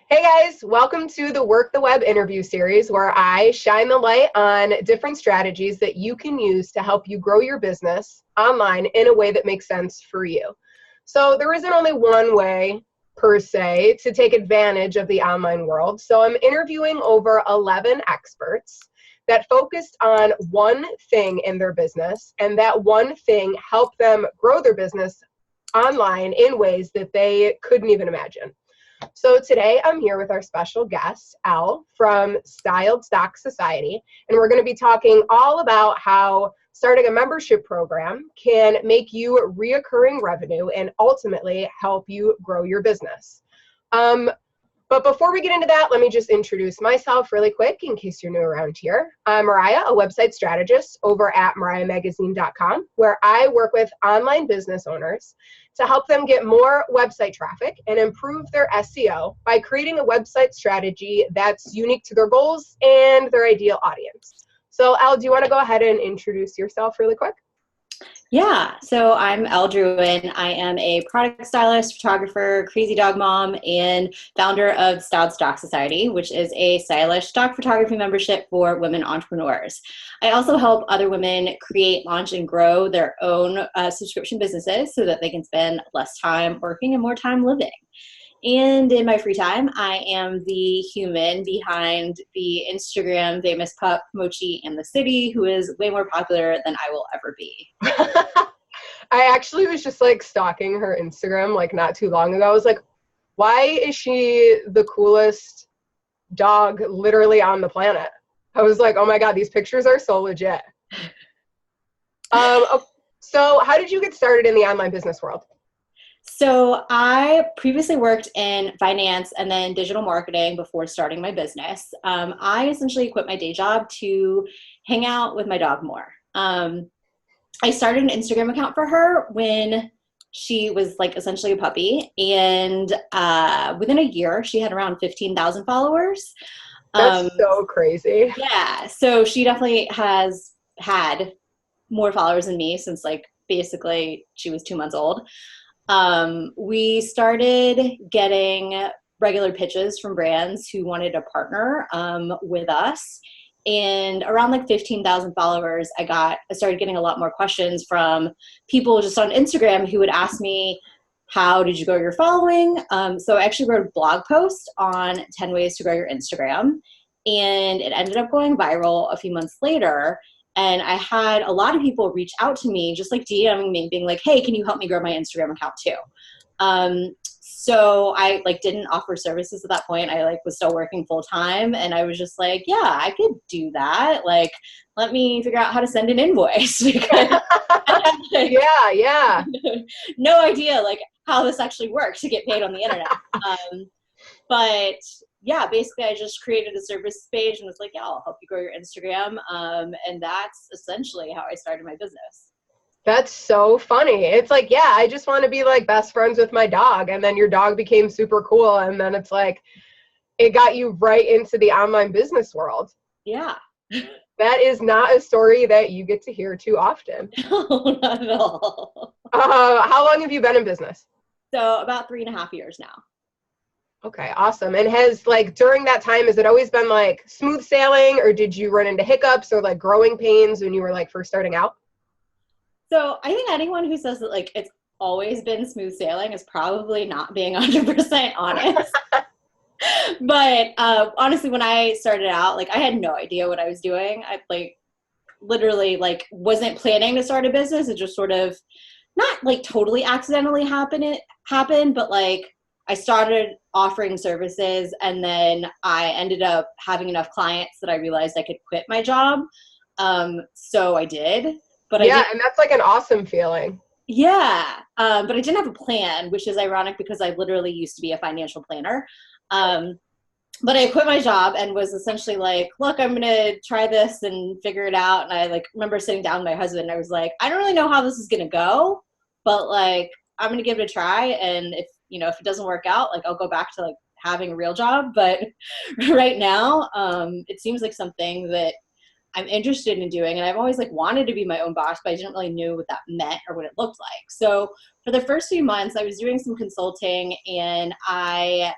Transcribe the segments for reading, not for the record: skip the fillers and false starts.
Hey guys, welcome to the Work the Web interview series where I shine the light on different strategies that you can use to help you grow your business online in a way that makes sense for you. So there isn't only one way per se to take advantage of the online world. So I'm interviewing over 11 experts that focused on one thing in their business, and that one thing helped them grow their business online in ways that they couldn't even imagine. So today I'm here with our special guest, Elle from Styled Stock Society, and we're going to be talking all about how starting a membership program can make you reoccurring revenue and ultimately help you grow your business. But before we get into that, let me just introduce myself really quick in case you're new around here. I'm Mariah, a website strategist over at mariahmagazine.com, where I work with online business owners to help them get more website traffic and improve their SEO by creating a website strategy that's unique to their goals and their ideal audience. So, Elle, do you want to go ahead and introduce yourself really quick? Yeah, so I'm Elle Druin. I am a product stylist, photographer, crazy dog mom, and founder of Styled Stock Society, which is a stylish stock photography membership for women entrepreneurs. I also help other women create, launch, and grow their own subscription businesses so that they can spend less time working and more time living. And in my free time, I am the human behind the Instagram famous pup, Mochi in the City, who is way more popular than I will ever be. I actually was just like stalking her Instagram like not too long ago. I was like, why is she the coolest dog literally on the planet? I was like, oh my God, these pictures are so legit. So how did you get started in the online business world? So I previously worked in finance and then digital marketing before starting my business. I essentially quit my day job to hang out with my dog more. I started an Instagram account for her when she was like essentially a puppy. And within a year, she had around 15,000 followers. That's so crazy. Yeah, so she definitely has had more followers than me since like basically she was 2 months old. We started getting regular pitches from brands who wanted to partner with us. And around like 15,000 followers, I started getting a lot more questions from people just on Instagram who would ask me, how did you grow your following? So I actually wrote a blog post on 10 ways to grow your Instagram. And it ended up going viral a few months later. And I had a lot of people reach out to me, just like DMing me, being like, hey, can you help me grow my Instagram account too? So I like didn't offer services at that point. I like was still working full time, and I was just like, yeah, I could do that. Like, let me figure out how to send an invoice because I had, like, Yeah. no idea like how this actually works to get paid on the internet. But yeah, basically I just created a service page and was like, yeah, I'll help you grow your Instagram. And that's essentially how I started my business. That's so funny. It's like, yeah, I just want to be like best friends with my dog. And then your dog became super cool. And then it's like, it got you right into the online business world. Yeah. That is not a story that you get to hear too often. No, not at all. How long have you been in business? So about 3.5 years now. Okay, awesome. And has like during that time, has it always been like smooth sailing, or did you run into hiccups or like growing pains when you were like first starting out? So I think anyone who says that like it's always been smooth sailing is probably not being 100% honest. But honestly, when I started out, like I had no idea what I was doing. I like literally like wasn't planning to start a business. It just sort of not like totally accidentally happened, but like I started offering services and then I ended up having enough clients that I realized I could quit my job. So I did, but I Yeah, didn't. and that's like an awesome feeling. Yeah, but I didn't have a plan, which is ironic because I literally used to be a financial planner. Um, but I quit my job and was essentially like, look, I'm going to try this and figure it out. And I like remember sitting down with my husband and I was like, I don't really know how this is going to go, but like, I'm going to give it a try. And if it doesn't work out, like I'll go back to like having a real job. But right now, it seems like something that I'm interested in doing. And I've always like wanted to be my own boss, but I didn't really know what that meant or what it looked like. So for the first few months, I was doing some consulting and I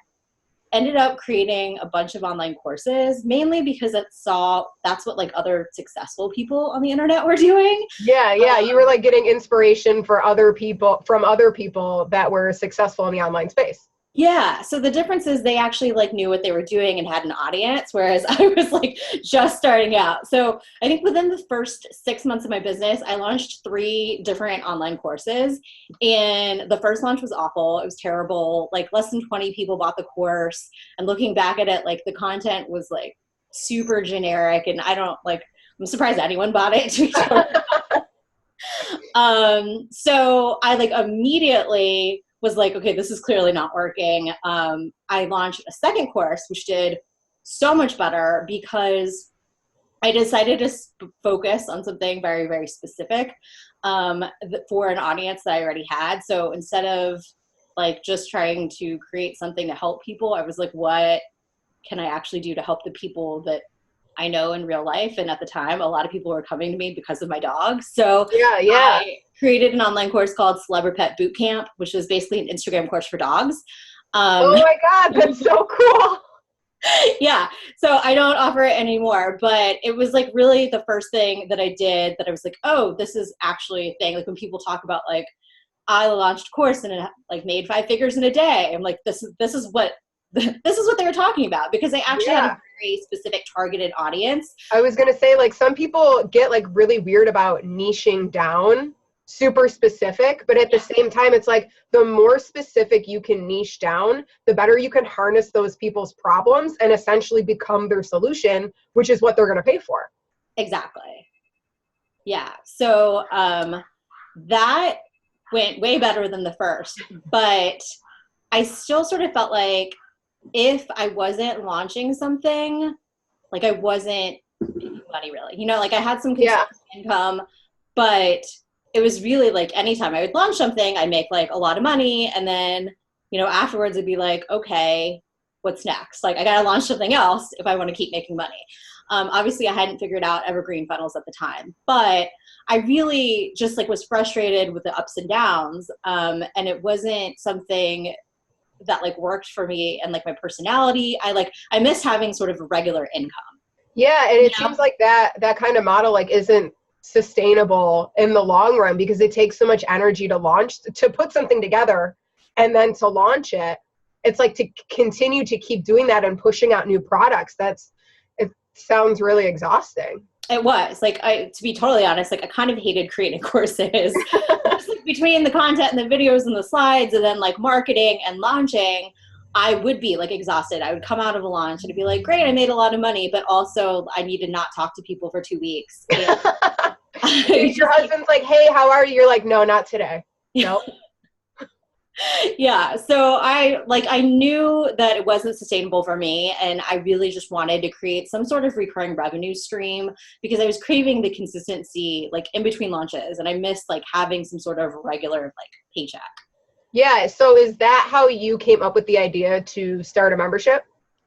ended up creating a bunch of online courses, mainly because it saw that's what like other successful people on the internet were doing. Yeah, yeah. You were like getting inspiration for other people from other people that were successful in the online space. Yeah. So the difference is they actually like knew what they were doing and had an audience, whereas I was like just starting out. So I think within the first 6 months of my business, I launched 3 different online courses. And the first launch was awful. It was terrible. Like less than 20 people bought the course. And looking back at it, like the content was like super generic. And I'm surprised anyone bought it, to be totally so I like immediately was like, okay, this is clearly not working. I launched a second course, which did so much better because I decided to focus on something very, very specific for an audience that I already had. So instead of like just trying to create something to help people, I was like, what can I actually do to help the people that I know in real life? And at the time, a lot of people were coming to me because of my dog. So Yeah, yeah. I created an online course called Celebrity Pet Boot Camp, which is basically an Instagram course for dogs. Oh my God, that's so cool. Yeah. So I don't offer it anymore, but it was like really the first thing that I did that I was like, oh, this is actually a thing. Like when people talk about like, I launched a course and it like made 5 figures in a day. I'm like, this is what they were talking about because they actually had a very specific targeted audience. I was going to say, like, some people get like really weird about niching down super specific, but at the same time, it's like the more specific you can niche down, the better you can harness those people's problems and essentially become their solution, which is what they're going to pay for. Exactly. Yeah. So that went way better than the first, but I still sort of felt like if I wasn't launching something, like I wasn't making money really, like I had some consulting income, but it was really like anytime I would launch something, I'd make like a lot of money. And then, afterwards it'd be like, okay, what's next? Like I got to launch something else if I want to keep making money. Obviously I hadn't figured out evergreen funnels at the time, but I really just like was frustrated with the ups and downs. And it wasn't something that like worked for me and like my personality. I miss having sort of a regular income. Yeah. And it seems like that kind of model like isn't sustainable in the long run because it takes so much energy to put something together and then to launch it. It's like to continue to keep doing that and pushing out new products. It sounds really exhausting. It was like, to be totally honest, like I kind of hated creating courses. Like, between the content and the videos and the slides and then like marketing and launching, I would be like exhausted. I would come out of a launch and it'd be like, great, I made a lot of money, but also I need to not talk to people for 2 weeks. Your husband's like, hey, how are you? You're like, no, not today. Nope. Yeah. So I knew that it wasn't sustainable for me. And I really just wanted to create some sort of recurring revenue stream because I was craving the consistency like in between launches. And I missed like having some sort of regular like paycheck. Yeah. So is that how you came up with the idea to start a membership?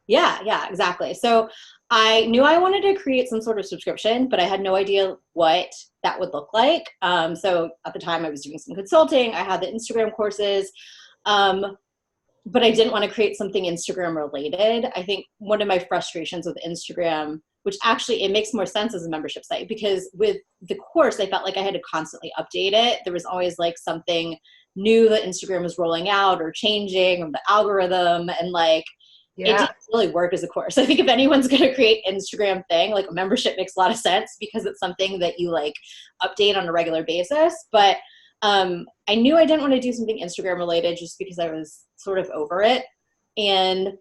Yeah, exactly. So I knew I wanted to create some sort of subscription, but I had no idea what that would look like. So at the time I was doing some consulting. I had the Instagram courses, but I didn't want to create something Instagram related. I think one of my frustrations with Instagram, which actually it makes more sense as a membership site, because with the course, I felt like I had to constantly update it. There was always like something new that Instagram was rolling out or changing, or the algorithm, and like, it didn't really work as a course. I think if anyone's going to create Instagram thing, like a membership makes a lot of sense because it's something that you like update on a regular basis. But I knew I didn't want to do something Instagram related just because I was sort of over it. And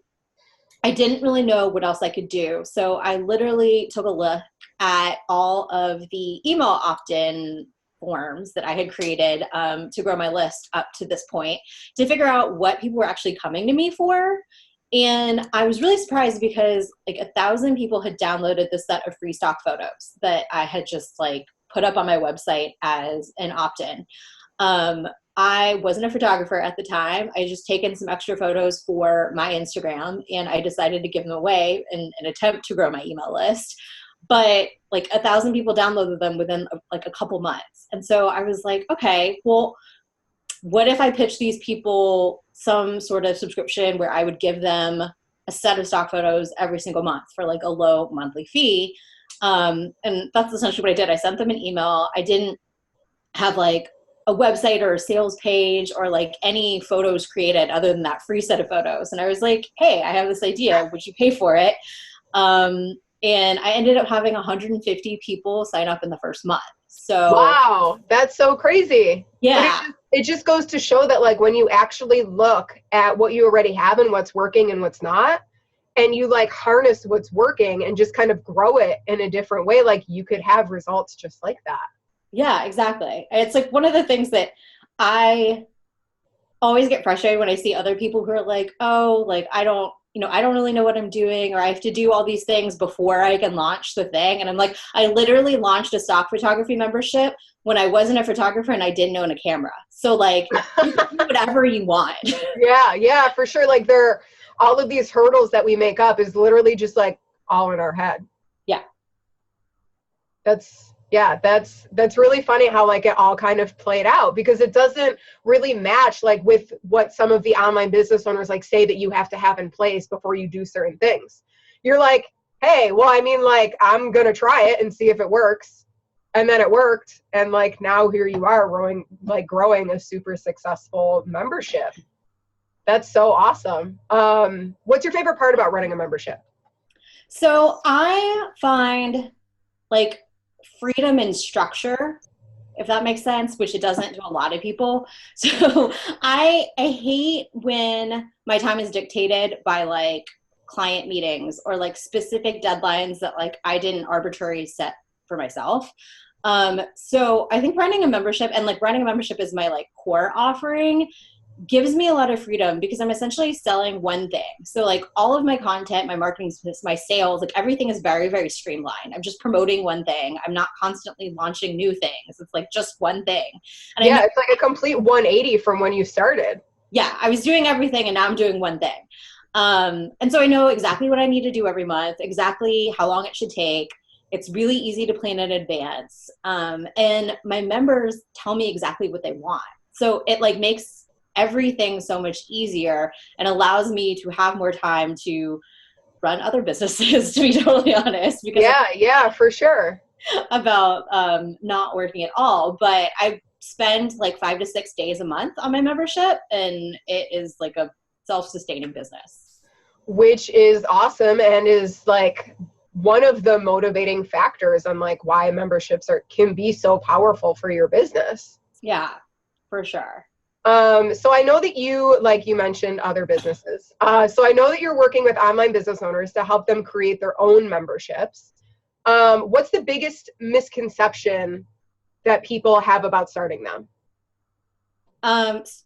I didn't really know what else I could do. So I literally took a look at all of the email opt-in forms that I had created to grow my list up to this point to figure out what people were actually coming to me for. And I was really surprised because like 1,000 people had downloaded this set of free stock photos that I had just like put up on my website as an opt-in. I wasn't a photographer at the time. I just taken some extra photos for my Instagram and I decided to give them away in an attempt to grow my email list. But like 1,000 people downloaded them within like a couple months. And so I was like, okay, well, what if I pitch these people some sort of subscription where I would give them a set of stock photos every single month for like a low monthly fee. And that's essentially what I did. I sent them an email. I didn't have like a website or a sales page or like any photos created other than that free set of photos. And I was like, hey, I have this idea. Would you pay for it? And I ended up having 150 people sign up in the first month. So wow, that's so crazy. Yeah. But it just goes to show that like when you actually look at what you already have and what's working and what's not, and you like harness what's working and just kind of grow it in a different way, like you could have results just like that. Yeah, exactly. It's like one of the things that I always get frustrated when I see other people who are like, oh, like I don't really know what I'm doing, or I have to do all these things before I can launch the thing. And I'm like, I literally launched a stock photography membership when I wasn't a photographer and I didn't own a camera. So like you can do whatever you want. Yeah, for sure. Like all of these hurdles that we make up is literally just like all in our head. Yeah. That's really funny how like it all kind of played out, because it doesn't really match like with what some of the online business owners like say that you have to have in place before you do certain things. You're like, hey, well, I mean, like I'm gonna try it and see if it works, and then it worked, and like now here you are growing a super successful membership. That's so awesome. What's your favorite part about running a membership? So I find like freedom and structure, if that makes sense, which it doesn't to a lot of people. So I hate when my time is dictated by like client meetings or like specific deadlines that like I didn't arbitrarily set for myself. So I think running a membership is my like core offering, gives me a lot of freedom because I'm essentially selling one thing. So like all of my content, my marketing, my sales, like everything is very, very streamlined. I'm just promoting one thing. I'm not constantly launching new things. It's like just one thing. And yeah, it's like a complete 180 from when you started. Yeah, I was doing everything and now I'm doing one thing. And so I know exactly what I need to do every month, exactly how long it should take. It's really easy to plan in advance. And my members tell me exactly what they want. So it like makes everything so much easier and allows me to have more time to run other businesses, to be totally honest. Because yeah, for sure. About not working at all. But I spend like 5 to 6 days a month on my membership, and it is like a self-sustaining business. Which is awesome and is like one of the motivating factors on like why memberships can be so powerful for your business. Yeah, for sure. So I know that you mentioned other businesses. So I know that you're working with online business owners to help them create their own memberships. What's the biggest misconception that people have about starting them?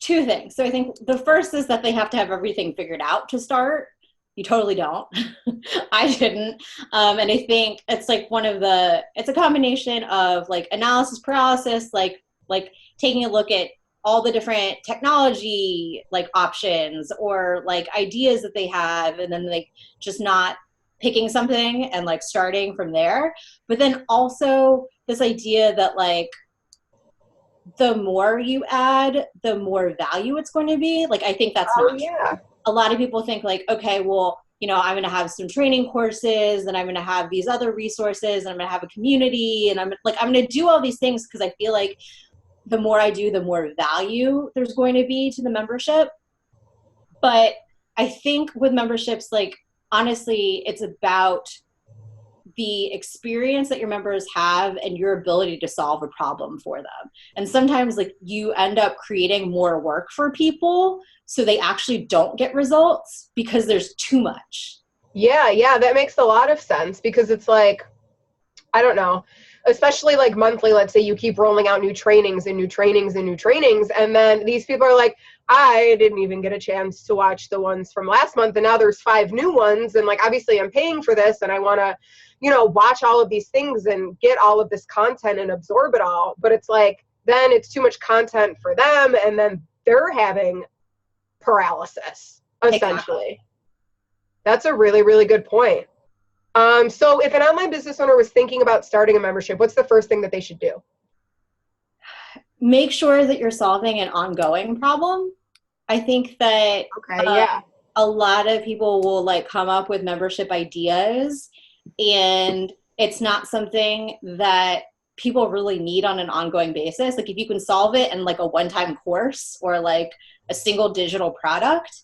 Two things. So I think the first is that they have to have everything figured out to start. You totally don't. I didn't. And I think it's like it's a combination of like analysis paralysis, like taking a look at all the different technology like options or like ideas that they have, and then like just not picking something and like starting from there. But then also this idea that like the more you add, the more value it's going to be. Like I think that's not true. A lot of people think like, okay, well, I'm going to have some training courses and I'm going to have these other resources and I'm going to have a community and I'm going to do all these things because I feel like the more I do, the more value there's going to be to the membership. But I think with memberships, like, honestly, it's about the experience that your members have and your ability to solve a problem for them. And sometimes like you end up creating more work for people so they actually don't get results because there's too much. Yeah, that makes a lot of sense because it's like, I don't know, especially like monthly, let's say you keep rolling out new trainings and new trainings and new trainings. And then these people are like, I didn't even get a chance to watch the ones from last month. And now there's 5 new ones. And like, obviously I'm paying for this and I want to, watch all of these things and get all of this content and absorb it all. But it's like, then it's too much content for them. And then they're having paralysis, essentially. Exactly. That's a really, really good point. So if an online business owner was thinking about starting a membership, what's the first thing that they should do? Make sure that you're solving an ongoing problem. I think that a lot of people will like come up with membership ideas, and it's not something that people really need on an ongoing basis. Like if you can solve it in like a one-time course or like a single digital product,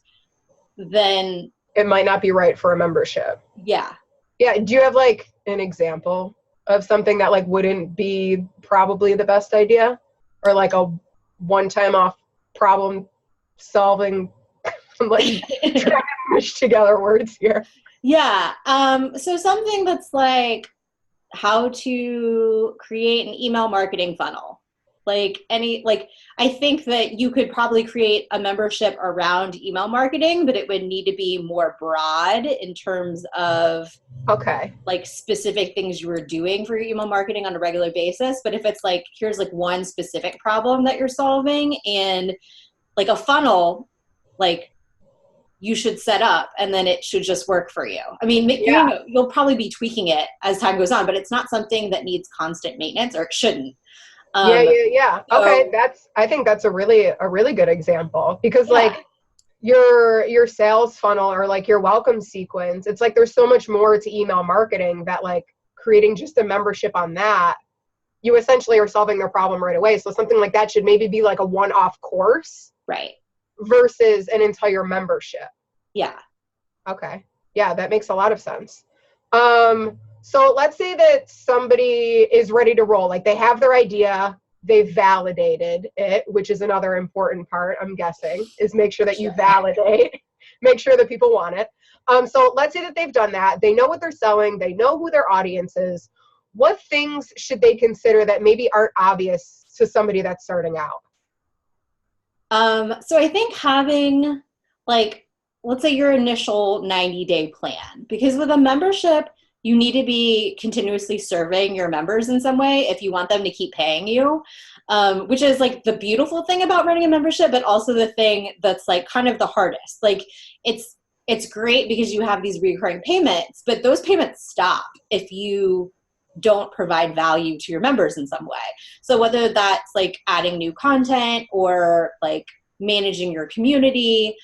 then it might not be right for a membership. Yeah. Yeah. Do you have like an example of something that like wouldn't be probably the best idea, or like a one-time off problem solving? I'm like trying to mush together words here. Yeah. So something that's like how to create an email marketing funnel. Like I think that you could probably create a membership around email marketing, but it would need to be more broad in terms of like specific things you were doing for your email marketing on a regular basis. But if it's like, here's like one specific problem that you're solving, and like a funnel, like you should set up, and then it should just work for you. I mean, you'll probably be tweaking it as time goes on, but it's not something that needs constant maintenance, or it shouldn't. Yeah. Okay. I think that's a really good example, because like your sales funnel or like your welcome sequence, it's like there's so much more to email marketing that like creating just a membership on that, you essentially are solving their problem right away. So something like that should maybe be like a one-off course. Right. Versus an entire membership. Yeah. Okay. Yeah, that makes a lot of sense. So let's say that somebody is ready to roll. Like they have their idea, they've validated it, which is another important part, I'm guessing, is make sure that you validate, make sure that people want it. So let's say that they've done that. They know what they're selling. They know who their audience is. What things should they consider that maybe aren't obvious to somebody that's starting out? So I think having like, let's say your initial 90-day plan, because with a membership, you need to be continuously serving your members in some way if you want them to keep paying you, which is like the beautiful thing about running a membership, but also the thing that's like kind of the hardest. Like it's great because you have these recurring payments, but those payments stop if you don't provide value to your members in some way. So whether that's like adding new content or like managing your community,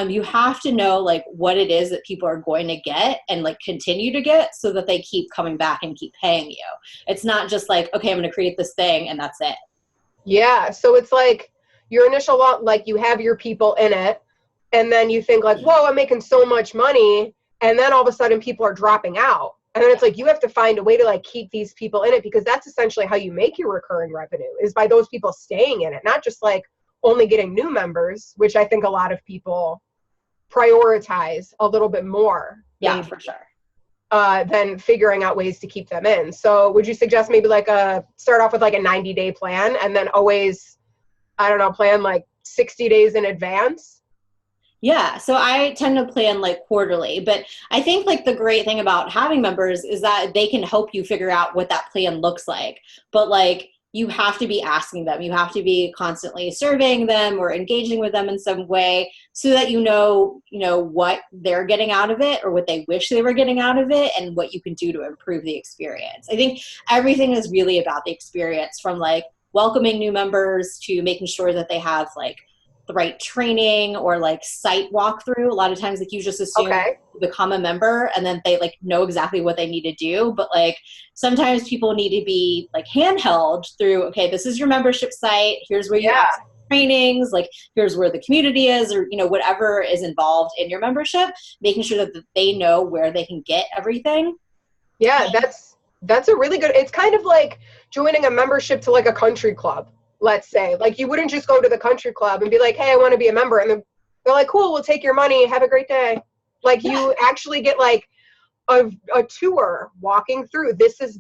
you have to know like what it is that people are going to get and like continue to get, so that they keep coming back and keep paying you. It's not just like, okay, I'm going to create this thing and that's it. Yeah. So it's like your initial like you have your people in it, and then you think like, whoa, I'm making so much money. And then all of a sudden people are dropping out. And then it's like, you have to find a way to like keep these people in it, because that's essentially how you make your recurring revenue, is by those people staying in it, not just like only getting new members, which I think a lot of people prioritize a little bit more. Yeah, maybe, for sure. Than figuring out ways to keep them in. So would you suggest maybe like start off with like a 90-day plan, and then always, I don't know, plan like 60 days in advance? Yeah, so I tend to plan like quarterly, but I think like the great thing about having members is that they can help you figure out what that plan looks like. But like you have to be asking them, you have to be constantly surveying them or engaging with them in some way, so that you know what they're getting out of it or what they wish they were getting out of it, and what you can do to improve the experience. I think everything is really about the experience, from like welcoming new members to making sure that they have like the right training or like site walkthrough. A lot of times like you just assume you become a member and then they like know exactly what they need to do, but like sometimes people need to be like handheld through, okay, this is your membership site, here's where you access trainings, like here's where the community is, or whatever is involved in your membership, making sure that they know where they can get everything. Yeah, that's a really good, it's kind of like joining a membership to like a country club. Let's say, like, you wouldn't just go to the country club and be like, hey, I want to be a member. And they're like, cool, we'll take your money. Have a great day. Like, you actually get like a tour walking through. This is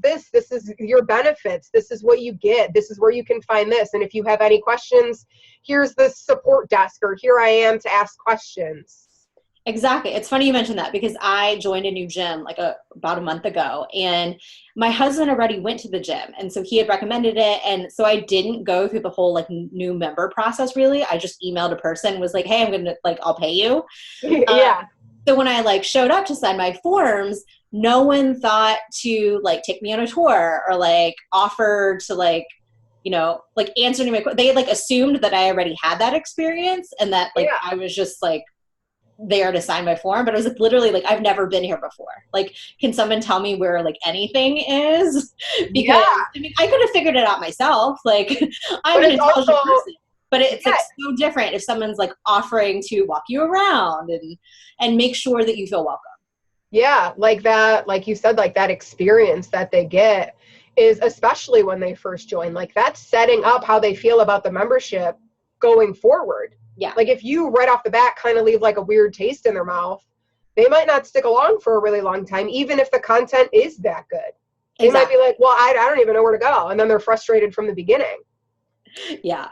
your benefits. This is what you get. This is where you can find this. And if you have any questions, here's the support desk, or here I am to ask questions. Exactly. It's funny you mentioned that, because I joined a new gym like about a month ago, and my husband already went to the gym, and so he had recommended it. And so I didn't go through the whole like new member process really. I just emailed a person, was like, hey, I'm going to like, I'll pay you. Yeah. So when I like showed up to sign my forms, no one thought to like take me on a tour or like offer to like answer any of my questions. They like assumed that I already had that experience, and that like I was just like there to sign my form, but I was like, literally, like, I've never been here before. Like, can someone tell me where like anything is? Yeah, Because I mean, I could have figured it out myself. Like, I'm but an it's intelligent also, person, but it's yeah, like so different if someone's like offering to walk you around and make sure that you feel welcome. yeah, like that, like you said, like that experience that they get is, especially when they first join, like that's setting up how they feel about the membership going forward. Yeah. Like if you right off the bat kind of leave like a weird taste in their mouth, they might not stick along for a really long time, even if the content is that good. They might be like, well, I don't even know where to go. And then they're frustrated from the beginning. Yeah.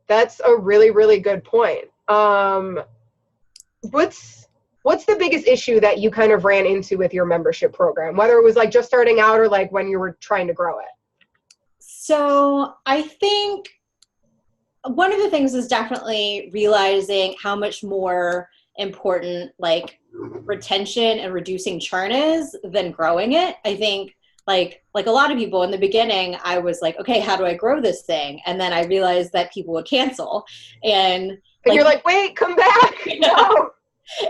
That's a really, really good point. What's the biggest issue that you kind of ran into with your membership program, whether it was like just starting out or like when you were trying to grow it? So I think one of the things is definitely realizing how much more important like retention and reducing churn is than growing it. I think like a lot of people in the beginning, I was like, okay, how do I grow this thing? And then I realized that people would cancel, and you're like, wait, come back. No.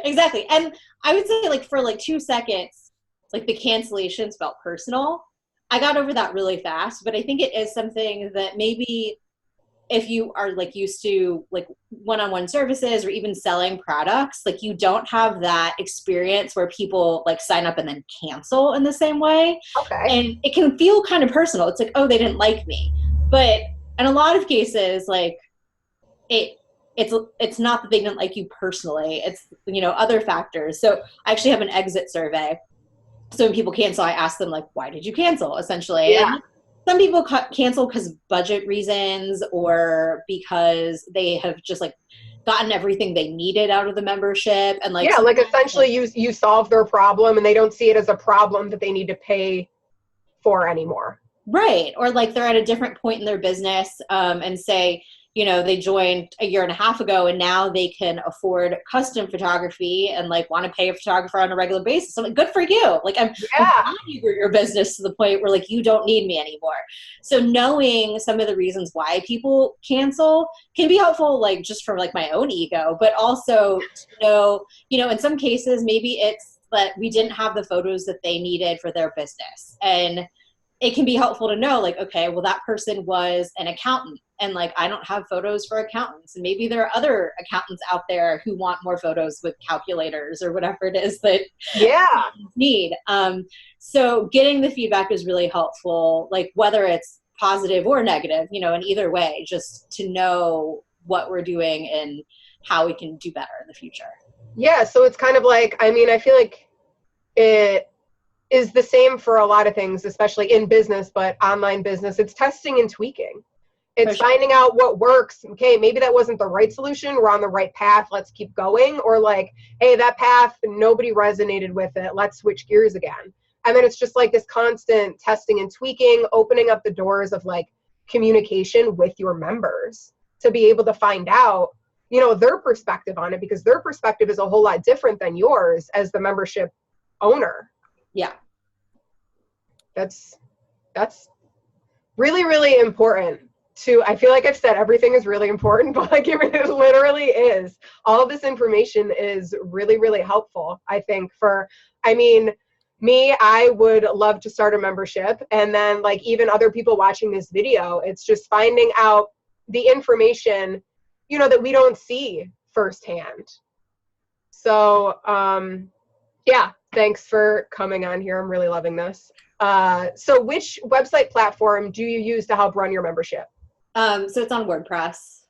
Exactly. And I would say like for like 2 seconds, like the cancellations felt personal. I got over that really fast, but I think it is something that maybe if you are like used to like one-on-one services or even selling products, like you don't have that experience where people like sign up and then cancel in the same way. Okay. And it can feel kind of personal. It's like, oh, they didn't like me. But in a lot of cases, like it's not that they didn't like you personally. It's, you know, other factors. So I actually have an exit survey. So when people cancel, I ask them like, why did you cancel, essentially? Yeah. And some people cancel because budget reasons or because they have just like gotten everything they needed out of the membership. And like, yeah, like essentially you solve their problem and they don't see it as a problem that they need to pay for anymore. Right. Or like they're at a different point in their business and say, you know, they joined a year and a half ago and now they can afford custom photography and like want to pay a photographer on a regular basis. I'm like, good for you. Like I'm glad you grew your business to the point where like you don't need me anymore. So knowing some of the reasons why people cancel can be helpful, like just for like my own ego, but also to know, you know, in some cases, maybe it's that we didn't have the photos that they needed for their business. And it can be helpful to know like, okay, well that person was an accountant and like I don't have photos for accountants, and maybe there are other accountants out there who want more photos with calculators or whatever it is that need. So getting the feedback is really helpful, like whether it's positive or negative, you know, in either way, just to know what we're doing and how we can do better in the future. Yeah, so it's kind of like, I mean, I feel like it is the same for a lot of things, especially in business, but online business, it's testing and tweaking. It's finding out what works. Okay, maybe that wasn't the right solution. We're on the right path. Let's keep going. Or like, hey, that path, nobody resonated with it. Let's switch gears again. And then it's just like this constant testing and tweaking, opening up the doors of like communication with your members to be able to find out, you know, their perspective on it, because their perspective is a whole lot different than yours as the membership owner. Yeah. That's really, really important. I feel like I've said everything is really important, but like it literally is. All of this information is really, really helpful, I think, me, I would love to start a membership. And then like even other people watching this video, it's just finding out the information, you know, that we don't see firsthand. So yeah, thanks for coming on here. I'm really loving this. So which website platform do you use to help run your membership? So it's on WordPress.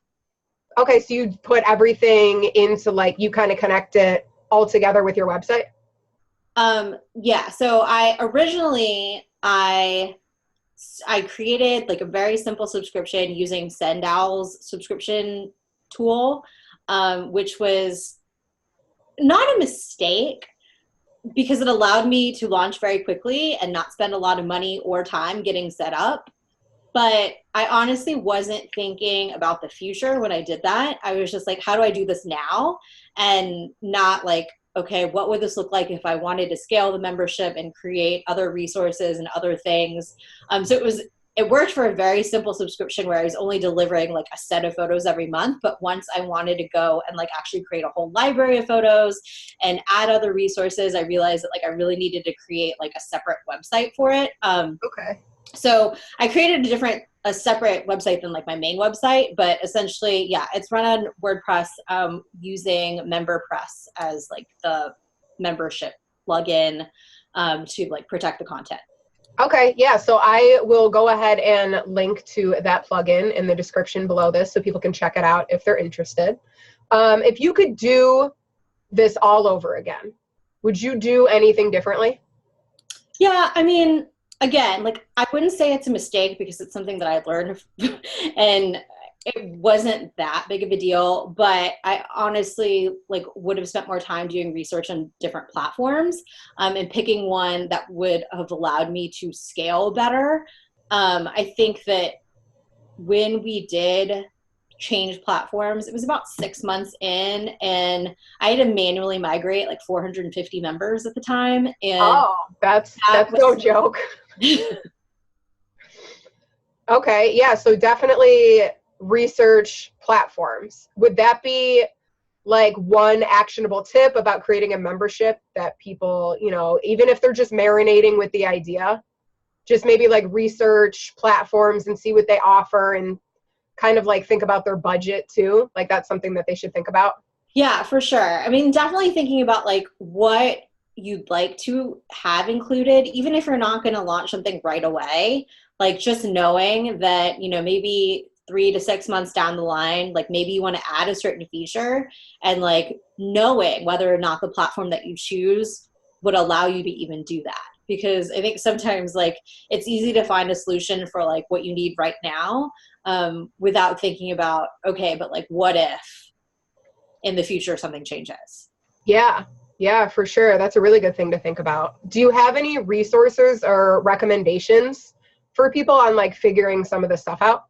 Okay, so you put everything into like, you kind of connect it all together with your website? Yeah, so I created like a very simple subscription using Sendow's subscription tool, which was not a mistake because it allowed me to launch very quickly and not spend a lot of money or time getting set up. But I honestly wasn't thinking about the future when I did that. I was just like, how do I do this now? And not like, okay, what would this look like if I wanted to scale the membership and create other resources and other things? So it was it worked for a very simple subscription where I was only delivering like a set of photos every month. But once I wanted to go and like actually create a whole library of photos and add other resources, I realized that like I really needed to create like a separate website for it. Okay. So I created a separate website than like my main website, but essentially, yeah, it's run on WordPress, using MemberPress as like the membership plugin, to like protect the content. Okay, yeah, so I will go ahead and link to that plugin in the description below this so people can check it out if they're interested. If you could do this all over again, would you do anything differently? Yeah, I mean, again, like I wouldn't say it's a mistake because it's something that I learned and it wasn't that big of a deal, but I honestly like would have spent more time doing research on different platforms, and picking one that would have allowed me to scale better. I think that when we did change platforms, it was about 6 months in, and I had to manually migrate like 450 members at the time. And Oh, that's that no was joke. Okay, yeah, so definitely research platforms. Would that be like one actionable tip about creating a membership that people, even if they're just marinating with the idea, just maybe like research platforms and see what they offer and kind of like think about their budget too? Like that's something that they should think about. Yeah, for sure. I mean, definitely thinking about like what you'd like to have included, even if you're not going to launch something right away, like just knowing that, maybe 3 to 6 months down the line, like maybe you want to add a certain feature, and like knowing whether or not the platform that you choose would allow you to even do that. Because I think sometimes like it's easy to find a solution for like what you need right now, without thinking about, okay, but like what if in the future something changes? Yeah, for sure. That's a really good thing to think about. Do you have any resources or recommendations for people on like figuring some of this stuff out?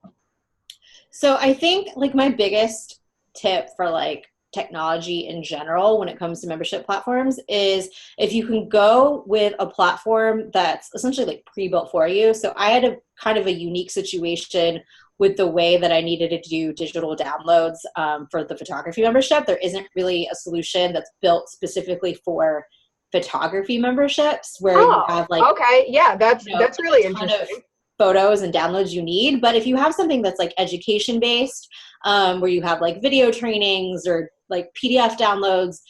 So I think like my biggest tip for like technology in general when it comes to membership platforms is if you can go with a platform that's essentially like pre-built for you. So I had a kind of a unique situation with the way that I needed to do digital downloads, for the photography membership. There isn't really a solution that's built specifically for photography memberships where you Oh, have like, okay. Yeah, that's really a ton of interesting. photos and downloads you need. But if you have something that's like education based, where you have like video trainings or like PDF downloads,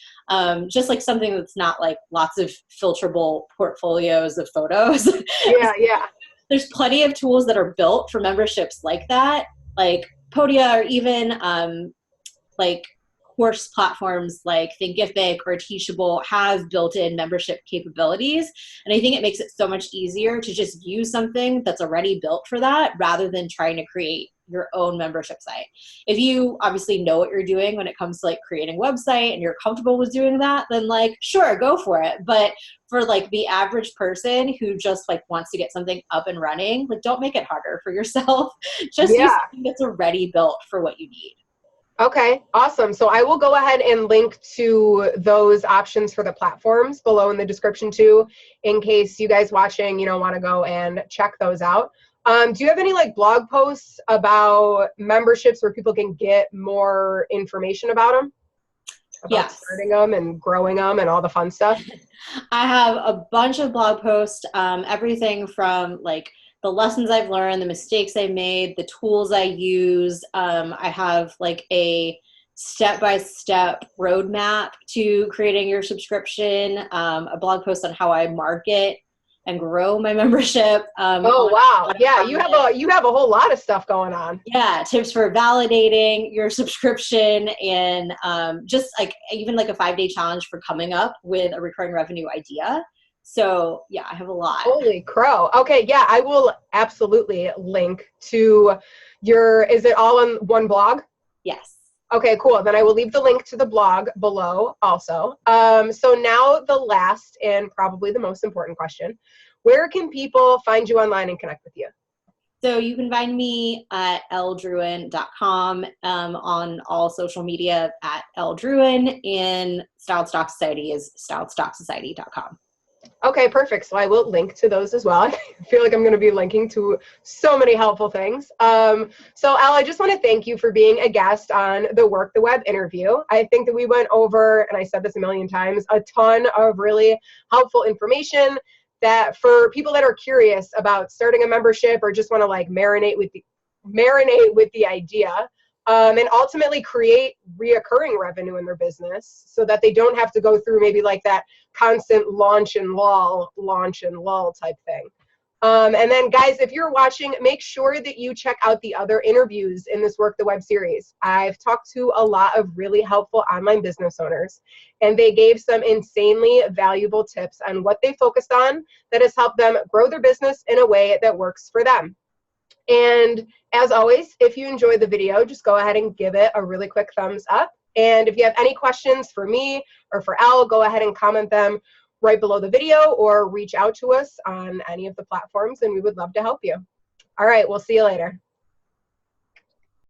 just like something that's not like lots of filterable portfolio's of photos. Yeah. There's plenty of tools that are built for memberships like that, like Podia, or even like course platforms like Thinkific or Teachable have built-in membership capabilities. And I think it makes it so much easier to just use something that's already built for that rather than trying to create your own membership site. If you obviously know what you're doing when it comes to like creating a website and you're comfortable with doing that, then like, sure, go for it. But for like the average person who just like wants to get something up and running, like don't make it harder for yourself. Just use Yeah. something that's already built for what you need. Okay, awesome. So I will go ahead and link to those options for the platforms below in the description too, in case you guys watching, want to go and check those out. Do you have any like blog posts about memberships where people can get more information about them? About Yes. starting them and growing them and all the fun stuff? I have a bunch of blog posts, everything from like the lessons I've learned, the mistakes I made, the tools I use. I have like a step-by-step roadmap to creating your subscription, a blog post on how I market and grow my membership. Oh wow. Yeah, On you have a whole lot of stuff going on. yeah, tips for validating your subscription, and just like even like a 5-day challenge for coming up with a recurring revenue idea. So yeah, I have a lot. Holy crow. Okay, yeah, I will absolutely link to is it all on one blog? Yes. Okay, cool. Then I will leave the link to the blog below also. So now the last and probably the most important question. Where can people find you online and connect with you? So you can find me at ldruin.com, on all social media at ldruin, and Styled Stock Society is styledstocksociety.com. Okay, perfect. So I will link to those as well. I feel like I'm going to be linking to so many helpful things. So Al, I just want to thank you for being a guest on the Work the Web interview. I think that we went over, and I said this a million times, a ton of really helpful information that for people that are curious about starting a membership or just want to like marinate with the idea. And ultimately create reoccurring revenue in their business so that they don't have to go through maybe like that constant launch and lull type thing. And then guys, if you're watching, make sure that you check out the other interviews in this Work the Web series. I've talked to a lot of really helpful online business owners, and they gave some insanely valuable tips on what they focused on that has helped them grow their business in a way that works for them. And as always, if you enjoyed the video, just go ahead and give it a really quick thumbs up. And if you have any questions for me or for Al, go ahead and comment them right below the video or reach out to us on any of the platforms, and we would love to help you. All right, we'll see you later.